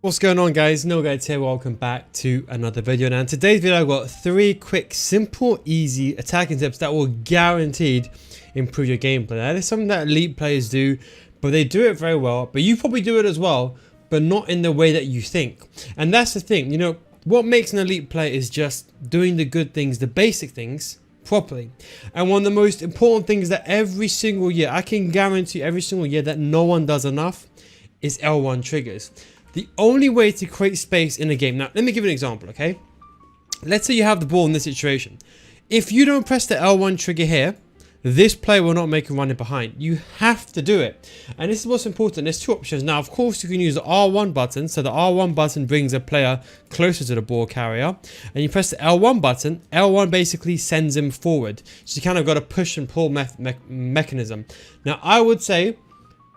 What's going on, guys? No Guides here. Welcome back to another video. Now in today's video I've got 3 quick, simple, easy attacking tips that will guaranteed improve your gameplay. Now, that is something that elite players do, but they do it very well. But you probably do it as well, but not in the way that you think. And that's the thing, you know, what makes an elite player is just doing the good things, the basic things properly. And one of the most important things that every single year, I can guarantee every single year that no one does enough, is L1 triggers. The only way to create space in a game. Now, let me give you an example, okay? Let's say you have the ball in this situation. If you don't press the L1 trigger here, this player will not make a run in behind. You have to do it. And this is what's important. There's 2 options. Now, of course, you can use the R1 button. So the R1 button brings a player closer to the ball carrier. And you press the L1 button. L1 basically sends him forward. So you kind of got a push and pull mechanism. Now, I would say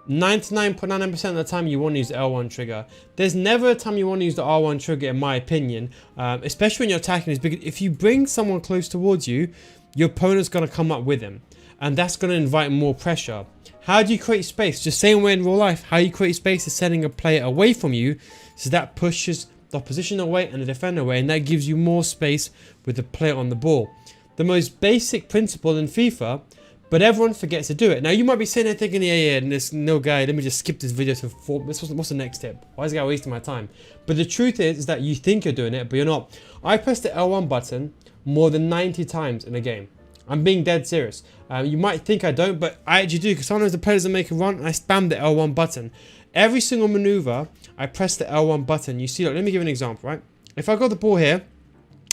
99.99% of the time you want to use the L1 trigger. There's never a time you want to use the R1 trigger, in my opinion, especially when you're attacking. Is because if you bring someone close towards you, your opponent's going to come up with him, and that's going to invite more pressure. How do you create space? Just same way in real life. How you create space is sending a player away from you, so that pushes the opposition away and the defender away, and that gives you more space with the player on the ball. The most basic principle in FIFA, but everyone forgets to do it. Now, you might be sitting there thinking, yeah, and there's no guy, let me just skip this video to 4. What's the next step? Why is the guy wasting my time? But the truth is that you think you're doing it, but you're not. I pressed the L1 button more than 90 times in a game. I'm being dead serious. You might think I don't, but I actually do, because sometimes the players are making a run and I spam the L1 button. Every single maneuver, I press the L1 button. You see, look, let me give you an example, right? If I got the ball here,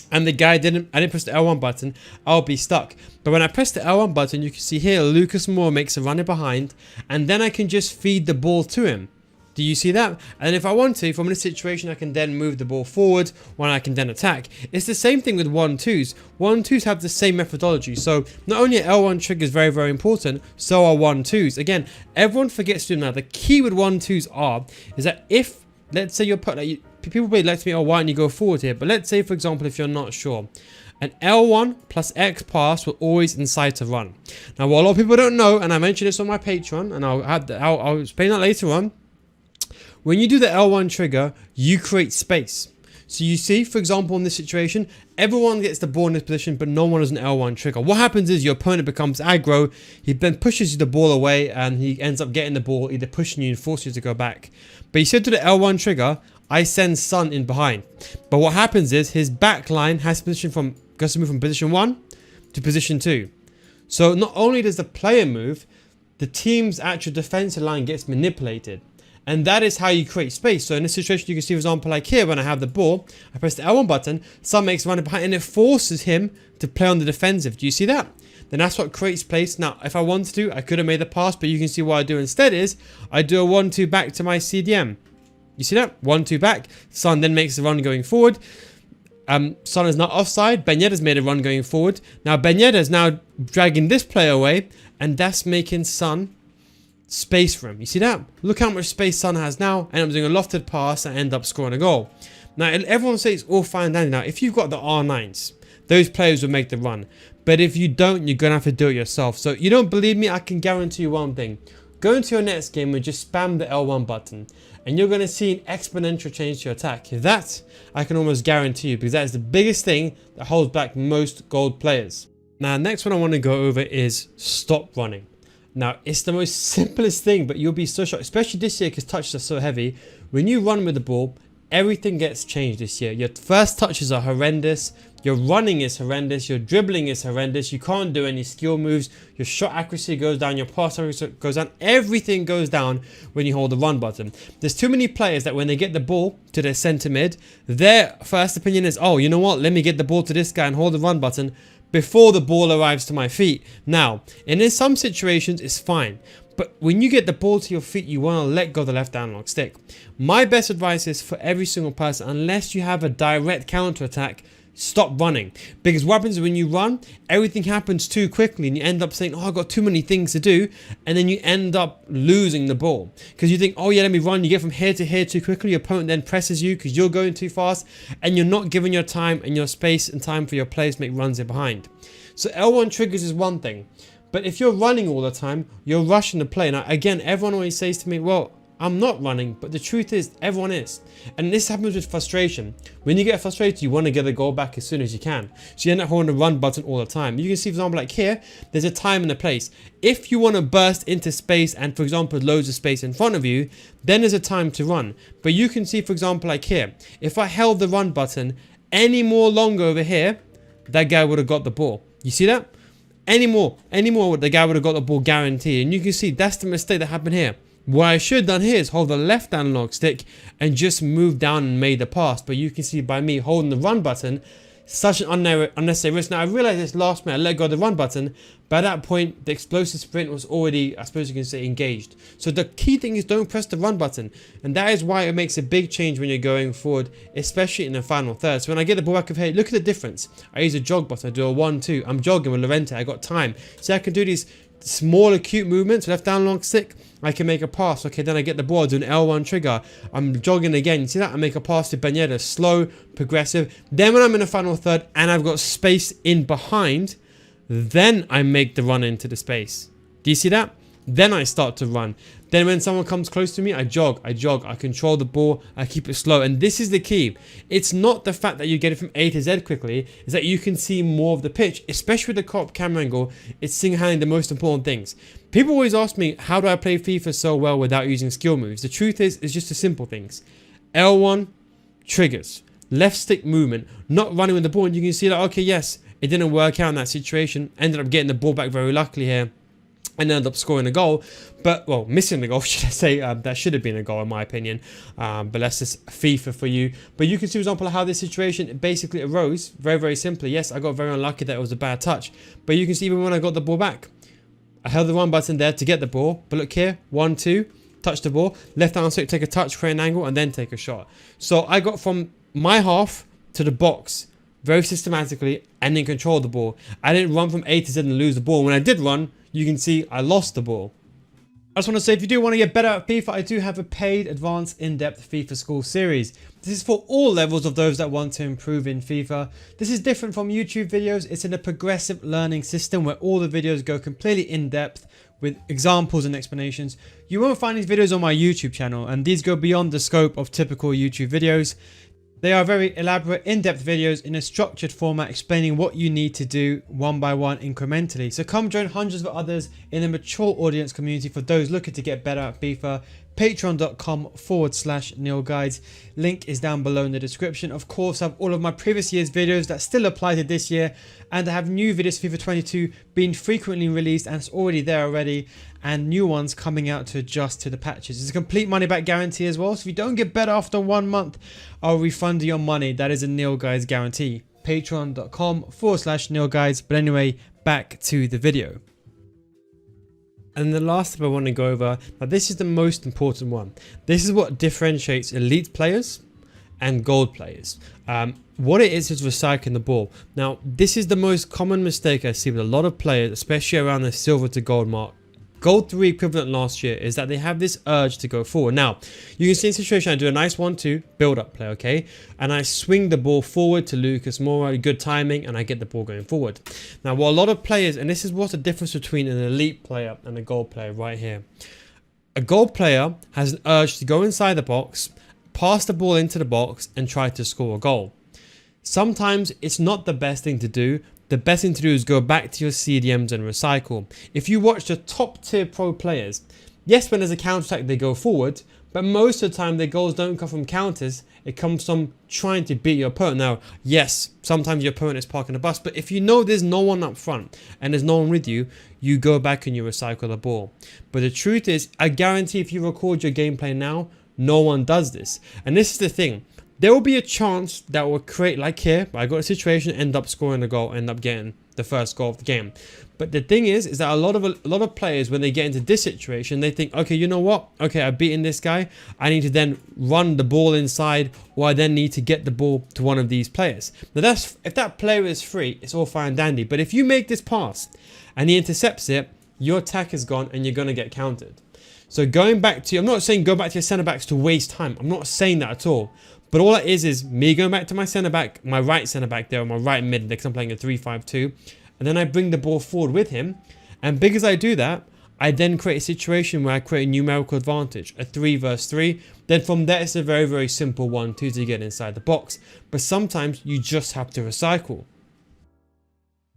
and the guy I didn't press the L1 button, I'll be stuck. But when I press the L1 button, you can see here, Lucas Moore makes a run in behind, and then I can just feed the ball to him. Do you see that? And if I want to, if I'm in a situation, I can then move the ball forward, when I can then attack. It's the same thing with 1-2s. 1-2s have the same methodology. So not only are L1 triggers very, very important, so are 1-2s. Again, everyone forgets to do that. The key with 1-2s is that if, let's say you're put, like, people may like to me, oh, why don't you go forward here? But let's say, for example, if you're not sure, an L1 plus X pass will always incite a run. Now, what a lot of people don't know, and I mentioned this on my Patreon, and I'll explain that later on. When you do the L1 trigger, you create space. So you see, for example, in this situation, everyone gets the ball in this position, but no one has an L1 trigger. What happens is your opponent becomes aggro, he then pushes the ball away, and he ends up getting the ball, either pushing you and forcing you to go back. But you said to the L1 trigger, I send Son in behind. But what happens is his back line has to move from position 1 to position 2. So not only does the player move, the team's actual defensive line gets manipulated. And that is how you create space. So in this situation, you can see, for example, like here, when I have the ball, I press the L1 button, Son makes a run behind, and it forces him to play on the defensive. Do you see that? Then that's what creates space. Now, if I wanted to, I could have made the pass, but you can see what I do instead is, I do a 1-2 back to my CDM. You see that? 1-2 back. Son then makes a run going forward. Son is not offside. Ben Yedder's made a run going forward. Now, Ben Yedder's now dragging this player away, and that's making Son space for him. You see that? Look how much space Son has now, and I'm doing a lofted pass and end up scoring a goal. Now, everyone says it's all fine and dandy. Now, if you've got the R9s, those players will make the run. But if you don't, you're going to have to do it yourself. So you don't believe me? I can guarantee you one thing. Go into your next game and just spam the L1 button, and you're going to see an exponential change to your attack. That, I can almost guarantee you, because that is the biggest thing that holds back most gold players. Now, next one I want to go over is stop running. Now, it's the most simplest thing, but you'll be so shocked, especially this year because touches are so heavy. When you run with the ball, everything gets changed this year. Your first touches are horrendous. Your running is horrendous. Your dribbling is horrendous. You can't do any skill moves. Your shot accuracy goes down. Your pass accuracy goes down. Everything goes down when you hold the run button. There's too many players that when they get the ball to their centre mid, their first opinion is, oh, you know what? Let me get the ball to this guy and hold the run button before the ball arrives to my feet. Now, and in some situations, it's fine. But when you get the ball to your feet, you want to let go of the left analog stick. My best advice is for every single person, unless you have a direct counter attack, stop running. Because what happens is when you run, everything happens too quickly and you end up saying, oh, I've got too many things to do. And then you end up losing the ball. Because you think, oh yeah, let me run. You get from here to here too quickly. Your opponent then presses you because you're going too fast. And you're not giving your time and your space and time for your players to make runs in behind. So L1 triggers is one thing. But if you're running all the time, you're rushing the play. Now, again, everyone always says to me, well, I'm not running, but the truth is everyone is. And this happens with frustration. When you get frustrated, you want to get the goal back as soon as you can. So you end up holding the run button all the time. You can see, for example, like here, there's a time and a place. If you want to burst into space and, for example, loads of space in front of you, then there's a time to run. But you can see, for example, like here, if I held the run button any more longer over here, that guy would have got the ball. You see that? Any more, the guy would have got the ball guaranteed. And you can see that's the mistake that happened here. What I should have done here is hold the left analog stick and just move down and made the pass. But you can see by me holding the run button, such an unnecessary risk. Now I realized this last minute I let go of the run button, but at that point the explosive sprint was already, I suppose you can say, engaged. So the key thing is don't press the run button, and that is why it makes a big change when you're going forward, especially in the final third. So when I get the ball back of here, look at the difference. I use a jog button, I do a 1-2. I'm jogging with Lorente, I got time. So I can do these small acute movements, left down long stick, I can make a pass. Okay, then I get the ball, do an L1 trigger, I'm jogging again, you see that? I make a pass to Baneda, slow, progressive. Then when I'm in the final third and I've got space in behind, then I make the run into the space. Do you see that? Then I start to run. Then when someone comes close to me, I jog, I control the ball, I keep it slow. And this is the key. It's not the fact that you get it from A to Z quickly, it's that you can see more of the pitch, especially with the co-op camera angle. It's single-handedly the most important things. People always ask me, how do I play FIFA so well without using skill moves? The truth is, it's just the simple things. L1, triggers, left stick movement, not running with the ball. And you can see that, okay, yes, it didn't work out in that situation. Ended up getting the ball back very luckily here. And ended up scoring a goal, but, well, missing the goal, should I say. That should have been a goal in my opinion, but that's just FIFA for you. But you can see, for example, how this situation basically arose very, very simply. Yes, I got very unlucky that it was a bad touch, but you can see even when I got the ball back, I held the run button there to get the ball, but look here, 1-2, touch the ball, left hand stick, take a touch, create an angle, and then take a shot. So I got from my half to the box very systematically and then control the ball. I didn't run from A to Z and lose the ball. When I did run, you can see I lost the ball. I just want to say, if you do want to get better at FIFA, I do have a paid advanced in-depth FIFA school series. This is for all levels of those that want to improve in FIFA. This is different from YouTube videos. It's in a progressive learning system where all the videos go completely in-depth with examples and explanations. You won't find these videos on my YouTube channel, and these go beyond the scope of typical YouTube videos. They are very elaborate, in-depth videos in a structured format explaining what you need to do one by one incrementally. So come join hundreds of others in a mature audience community for those looking to get better at FIFA. Patreon.com/NeilGuides. Link is down below in the description. Of course, I have all of my previous year's videos that still apply to this year, and I have new videos for FIFA 22 being frequently released, and it's already there already, and new ones coming out to adjust to the patches. It's a complete money back guarantee as well, so if you don't get better after 1 month, I'll refund your money. That is a NeilGuides guarantee. Patreon.com/NeilGuides. But anyway, back to the video. And the last tip I want to go over, now this is the most important one. This is what differentiates elite players and gold players. What it is recycling the ball. Now, this is the most common mistake I see with a lot of players, especially around the silver to gold mark. Gold 3 equivalent last year is that they have this urge to go forward. Now, you can see in the situation, I do a nice 1-2 build-up play, okay? And I swing the ball forward to Lucas Moura, good timing, and I get the ball going forward. Now, what a lot of players, and this is what's the difference between an elite player and a gold player right here. A gold player has an urge to go inside the box, pass the ball into the box, and try to score a goal. Sometimes it's not the best thing to do. The best thing to do is go back to your CDMs and recycle. If you watch the top tier pro players, yes, when there's a counter attack they go forward, but most of the time their goals don't come from counters, it comes from trying to beat your opponent. Now, yes, sometimes your opponent is parking the bus, but if you know there's no one up front and there's no one with you, you go back and you recycle the ball. But the truth is, I guarantee if you record your gameplay now, no one does this. And this is the thing. There will be a chance that will create, like here, I got a situation, end up scoring a goal, end up getting the first goal of the game. But the thing is that a lot of players, when they get into this situation, they think, okay, you know what? Okay, I've beaten this guy. I need to then run the ball inside, or I then need to get the ball to one of these players. Now, if that player is free, it's all fine and dandy. But if you make this pass and he intercepts it, your attack is gone and you're going to get countered. So going back to, I'm not saying go back to your centre backs to waste time. I'm not saying that at all. But all that is me going back to my centre back, my right centre back there, or my right mid, because I'm playing a 3-5-2, and then I bring the ball forward with him. And because I do that, I then create a situation where I create a numerical advantage, a 3 versus 3. Then from there, it's a very, very simple 1-2 to get inside the box. But sometimes you just have to recycle.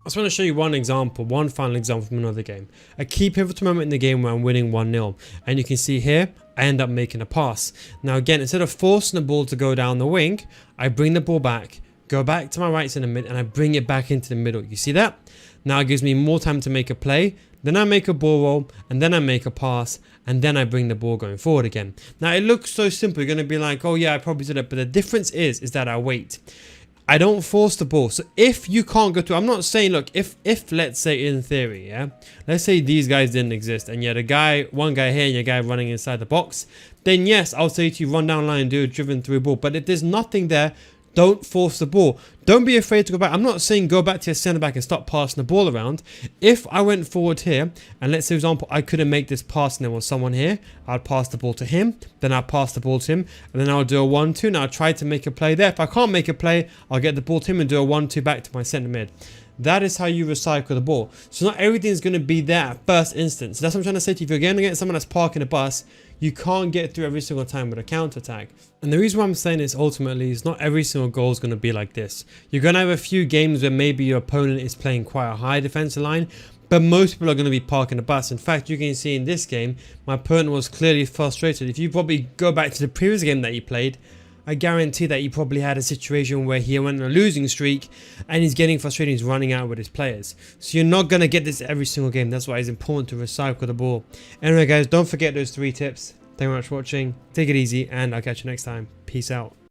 I just want to show you one example, one final example from another game. A key pivotal moment in the game where I'm winning 1-0. And you can see here, I end up making a pass. Now again, instead of forcing the ball to go down the wing, I bring the ball back, go back to my right centre mid, and I bring it back into the middle. You see that? Now it gives me more time to make a play. Then I make a ball roll, and then I make a pass, and then I bring the ball going forward again. Now it looks so simple. You're going to be like, oh yeah, I probably did it. But the difference is that I wait. I don't force the ball. So if you can't go to, I'm not saying, look, if let's say in theory, yeah, let's say these guys didn't exist and you had one guy here and your guy running inside the box, then yes, I'll say to you, run down line and do a driven through ball. But if there's nothing there, don't force the ball. Don't be afraid to go back. I'm not saying go back to your centre back and stop passing the ball around. If I went forward here, and let's say, for example, I couldn't make this pass and there was someone here, I'd pass the ball to him, then I'd pass the ball to him, and then I'll do a 1-2. Now I'll try to make a play there. If I can't make a play, I'll get the ball to him and do a 1-2 back to my centre mid. That is how you recycle the ball. So not everything is going to be there at first instance. That's what I'm trying to say to you. If you're going to get someone that's parking a bus, you can't get through every single time with a counter attack. And the reason why I'm saying this ultimately is not every single goal is going to be like this. You're going to have a few games where maybe your opponent is playing quite a high defensive line, but most people are going to be parking the bus. In fact, you can see in this game, my opponent was clearly frustrated. If you probably go back to the previous game that he played, I guarantee that he probably had a situation where he went on a losing streak and he's getting frustrated, he's running out with his players. So you're not going to get this every single game. That's why it's important to recycle the ball. Anyway guys, don't forget those 3 tips. Thank you very much for watching. Take it easy and I'll catch you next time. Peace out.